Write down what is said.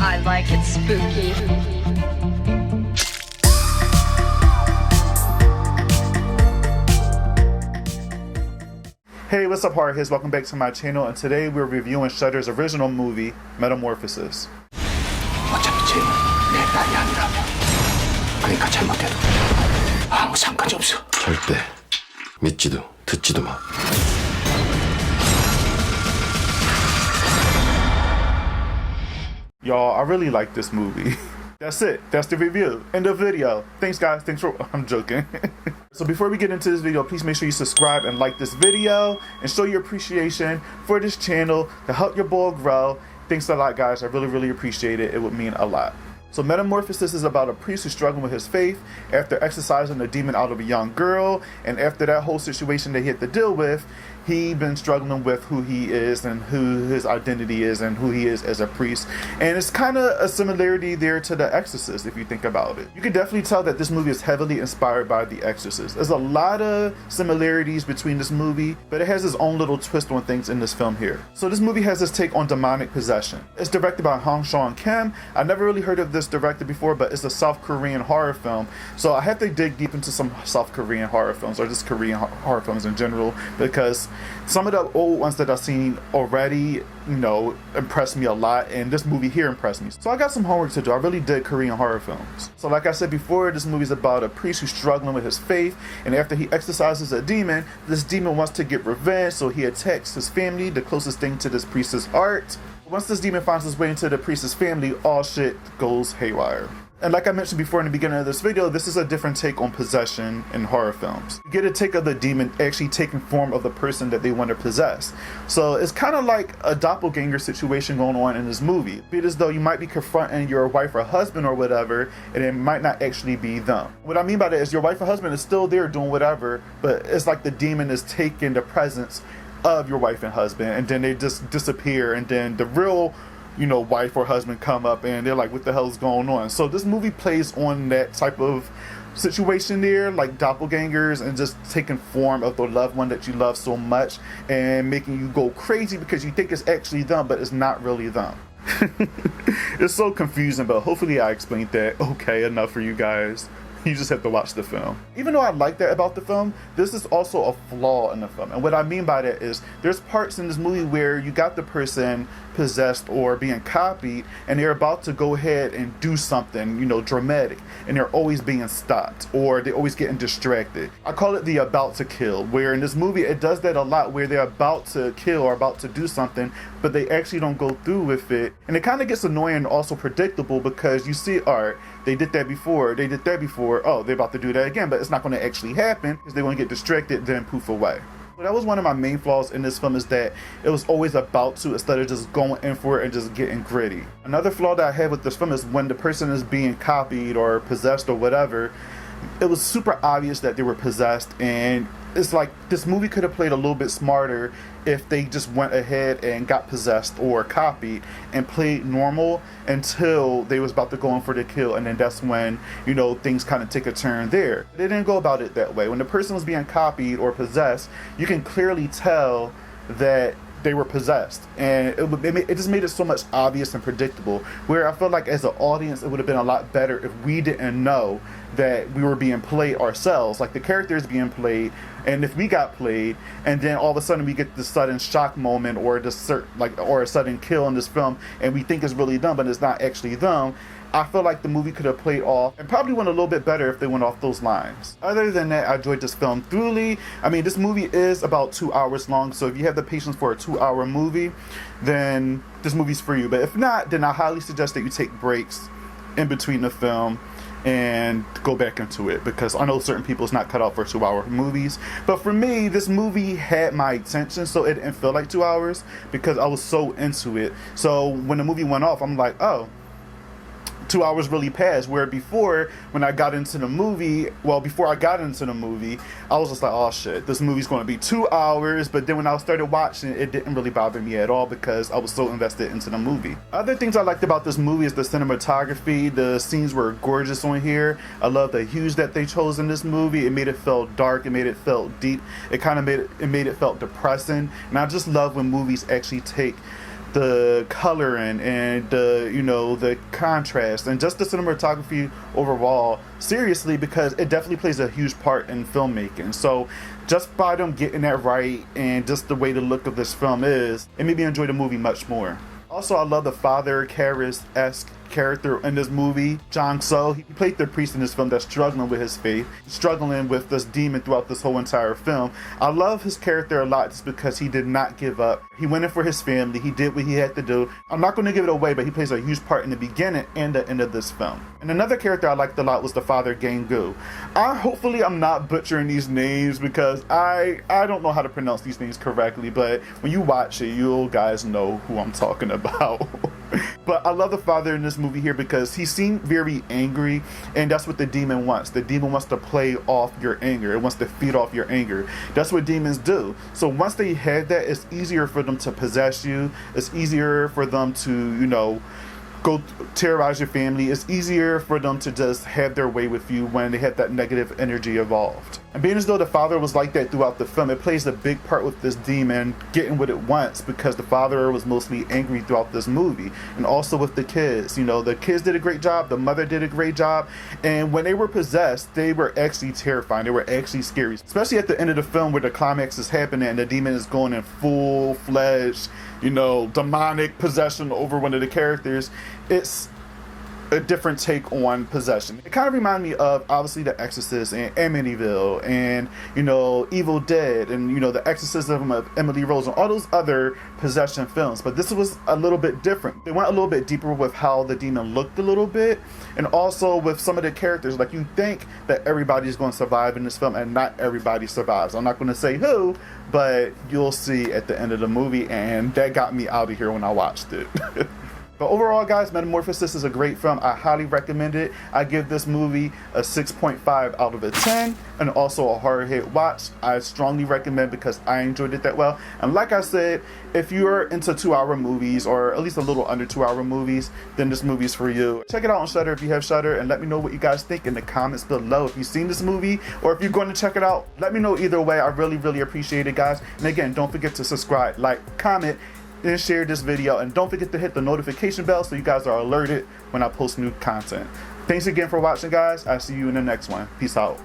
I like it spooky. Hey, what's up, hardheads? Welcome back to my channel, and today we're reviewing Shudder's original movie, Metamorphosis. 어차피 죄는 내 딸이 아니라면 그러니까 잘못해도 아무 상관이 없어. 절대 믿지도 듣지도 마. Y'all, I really like this movie. That's it. That's the review. End of video. Thanks, guys. Thanks for... I'm joking. So before we get into this video, please make sure you subscribe and like this video and show your appreciation for this channel to help your boy grow. Thanks a lot, guys. I really, really appreciate it. It would mean a lot. So Metamorphosis is about a priest who's struggling with his faith after exorcising a demon out of a young girl, and after that whole situation that he had to deal with, he been struggling with who he is and who his identity is and who he is as a priest. And it's kind of a similarity there to The Exorcist if you think about it. You can definitely tell that this movie is heavily inspired by The Exorcist. There's a lot of similarities between this movie, but it has its own little twist on things in this film here. So this movie has this take on demonic possession. It's directed by Hong-Seon. I never really heard of this director before, but it's a South Korean horror film. So I have to dig deep into some South Korean horror films, or just Korean horror films in general, because some of the old ones that I've seen already, impressed me a lot, and this movie here impressed me. So I got some homework to do. I really dig Korean horror films. So like I said before, this movie is about a priest who's struggling with his faith, and after he exorcises a demon, this demon wants to get revenge, so he attacks his family, the closest thing to this priest's heart. Once this demon finds his way into the priest's family, all shit goes haywire. And like I mentioned before in the beginning of this video, this is a different take on possession in horror films. You get a take of the demon actually taking form of the person that they want to possess. So it's kind of like a doppelganger situation going on in this movie. Be it as though you might be confronting your wife or husband or whatever, and it might not actually be them. What I mean by that is your wife or husband is still there doing whatever, but it's like the demon is taking the presence of your wife and husband, and then they just disappear, and then the real wife or husband come up and they're like, what the hell is going on? So this movie plays on that type of situation there, like doppelgangers, and just taking form of the loved one that you love so much and making you go crazy because you think it's actually them, but it's not really them. It's so confusing, but hopefully I explained that okay enough for you guys. You just have to watch the film. Even though I like that about the film, this is also a flaw in the film. And what I mean by that is there's parts in this movie where you got the person possessed or being copied, and they're about to go ahead and do something, dramatic, and they're always being stopped, or they're always getting distracted. I call it the about to kill, where in this movie it does that a lot, where they're about to kill or about to do something, but they actually don't go through with it. And it kind of gets annoying and also predictable, because you see, alright, they did that before, oh, they're about to do that again, but it's not going to actually happen because they're going to get distracted, then poof away. So that was one of my main flaws in this film, is that it was always about to, instead of just going in for it and just getting gritty. Another flaw that I had with this film is when the person is being copied or possessed or whatever, it was super obvious that they were possessed, and it's like this movie could have played a little bit smarter if they just went ahead and got possessed or copied and played normal until they was about to go in for the kill, and then that's when things kind of take a turn there. They didn't go about it that way. When the person was being copied or possessed, you can clearly tell that they were possessed, and it just made it so much obvious and predictable, where I felt like as an audience it would have been a lot better if we didn't know that we were being played ourselves, like the characters being played, and if we got played, and then all of a sudden we get this sudden shock moment or or a sudden kill in this film, and we think it's really them, but it's not actually them. I feel like the movie could have played off and probably went a little bit better if they went off those lines. Other than that, I enjoyed this film thoroughly. I mean, this movie is about 2 hours long, so if you have the patience for a 2-hour movie, then this movie's for you. But if not, then I highly suggest that you take breaks in between the film and go back into it, because I know certain people it's not cut out for 2-hour movies, but for me this movie had my attention, so it didn't feel like 2 hours because I was so into it. So when the movie went off, I'm like, oh, 2 hours really passed, where before, when I got into the movie, before I got into the movie, I was just like, oh shit, this movie's going to be 2 hours, but then when I started watching it didn't really bother me at all because I was so invested into the movie. Other things I liked about this movie is the cinematography. The scenes were gorgeous on here. I love the hues that they chose in this movie. It made it feel dark, it made it feel deep, it kind of made it felt depressing, and I just love when movies actually take the coloring and the, you know, the contrast and just the cinematography overall seriously, because it definitely plays a huge part in filmmaking. So just by them getting that right and just the way the look of this film is, it made me enjoy the movie much more. Also, I love the Father Karras-esque character in this movie, Jong-So. He played the priest in this film that's struggling with his faith, struggling with this demon throughout this whole entire film. I love his character a lot just because he did not give up. He went in for his family. He did what he had to do. I'm not going to give it away, but he plays a huge part in the beginning and the end of this film. And another character I liked a lot was the Father Gang-gu. Hopefully I'm not butchering these names because I don't know how to pronounce these names correctly, but when you watch it, you guys know who I'm talking about. But I love the father in this movie here because he seemed very angry, and that's what the demon wants. The demon wants to play off your anger. It wants to feed off your anger. That's what demons do. So once they have that, it's easier for them to possess you. It's easier for them to, you know, go terrorize your family. It's easier for them to just have their way with you when they have that negative energy involved. And being as though the father was like that throughout the film, it plays a big part with this demon getting what it wants, because the father was mostly angry throughout this movie. And also with the kids, you know, the kids did a great job, the mother did a great job, and when they were possessed, they were actually terrifying. They were actually scary, especially at the end of the film where the climax is happening and the demon is going in full-fledged, you know, demonic possession over one of the characters. It's a different take on possession. It kind of reminded me of obviously The Exorcist and Amityville and, you know, Evil Dead and, you know, The Exorcism of Emily Rose and all those other possession films. But this was a little bit different. They went a little bit deeper with how the demon looked a little bit, and also with some of the characters. Like, you think that everybody's going to survive in this film, and not everybody survives. I'm not going to say who, but you'll see at the end of the movie, and that got me out of here when I watched it. But overall, guys, Metamorphosis is a great film. I highly recommend it. I give this movie a 6.5 out of a 10, and also a hard hit watch. I strongly recommend because I enjoyed it that well. And like I said, if you're into 2-hour movies, or at least a little under 2-hour movies, then this movie is for you. Check it out on Shudder if you have Shudder, and let me know what you guys think in the comments below. If you've seen this movie, or if you're going to check it out, let me know either way. I really, really appreciate it, guys. And again, don't forget to subscribe, like, comment, and share this video, and don't forget to hit the notification bell so you guys are alerted when I post new content. Thanks again for watching, guys. I'll see you in the next one. Peace out.